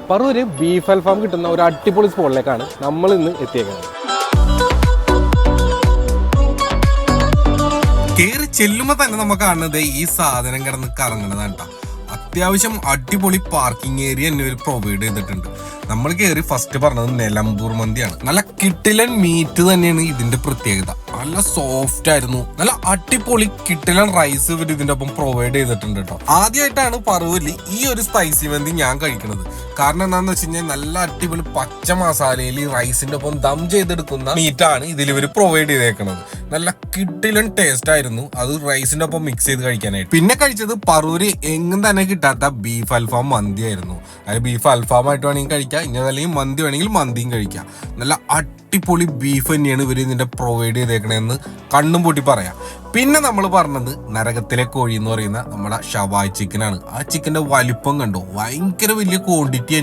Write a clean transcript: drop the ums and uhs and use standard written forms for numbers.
Paravur beef അൽഫാം കിട്ടുന്ന ഒരു അടിപൊളി സ്പോട്ടിലേക്കാണ് നമ്മൾ ഇന്ന് എത്തിയേക്കുന്നത്. കേറി ചെല്ലുമ്പോ തന്നെ നമുക്ക് കാണുന്നത് ഈ സാധനം കിടന്ന് കറങ്ങണതാണ് കേട്ടോ. അത്യാവശ്യം അടിപൊളി പാർക്കിംഗ് ഏരിയ തന്നെ ഇവർ പ്രൊവൈഡ് ചെയ്തിട്ടുണ്ട്. നമ്മൾ കയറി ഫസ്റ്റ് പറഞ്ഞത് നിലമ്പൂർ മന്തിയാണ്. നല്ല കിട്ടിലൻ മീറ്റ് തന്നെയാണ് ഇതിന്റെ പ്രത്യേകത. നല്ല സോഫ്റ്റ് ആയിരുന്നു, നല്ല അടിപൊളി കിട്ടിലൻ റൈസ് ഇവർ ഇതിന്റെ ഒപ്പം പ്രൊവൈഡ് ചെയ്തിട്ടുണ്ട് കേട്ടോ. ആദ്യമായിട്ടാണ് പറവൂരിൽ ഈ ഒരു സ്പൈസി മന്തി ഞാൻ കഴിക്കുന്നത്. കാരണം എന്താണെന്ന് വെച്ച് കഴിഞ്ഞാൽ നല്ല അടിപൊളി പച്ച മസാലയിൽ റൈസിന്റെ ഒപ്പം ദം ചെയ്തെടുക്കുന്ന മീറ്റാണ് ഇതിൽ ഇവർ പ്രൊവൈഡ് ചെയ്തേക്കുന്നത്. നല്ല കിട്ടിലൻ ടേസ്റ്റ് ആയിരുന്നു അത് റൈസിന്റെ ഒപ്പം മിക്സ് ചെയ്ത് കഴിക്കാനായിട്ട്. പിന്നെ കഴിച്ചത് പറൂര് എങ്ങും തന്നെ കിട്ടാത്ത ബീഫ് അൽഫാം മന്തി ആയിരുന്നു. അത് ബീഫ് അൽഫാമായിട്ട് വേണമെങ്കിൽ കഴിക്കാം, ഇനി അതല്ലെങ്കിൽ മന്തി വേണമെങ്കിൽ മന്തിയും കഴിക്കാം. നല്ല അടിപൊളി ബീഫ് തന്നെയാണ് ഇവർ ഇതിന്റെ പ്രൊവൈഡ് ചെയ്തേക്കണേന്ന് കണ്ണും പൂട്ടി പറയാം. പിന്നെ നമ്മൾ പറഞ്ഞത് നരകത്തിലെ കോഴി എന്ന് പറയുന്ന നമ്മുടെ ഷവായ് ചിക്കനാണ്. ആ ചിക്കന്റെ വലിപ്പം കണ്ടോ, ഭയങ്കര വലിയ ക്വാണ്ടിറ്റി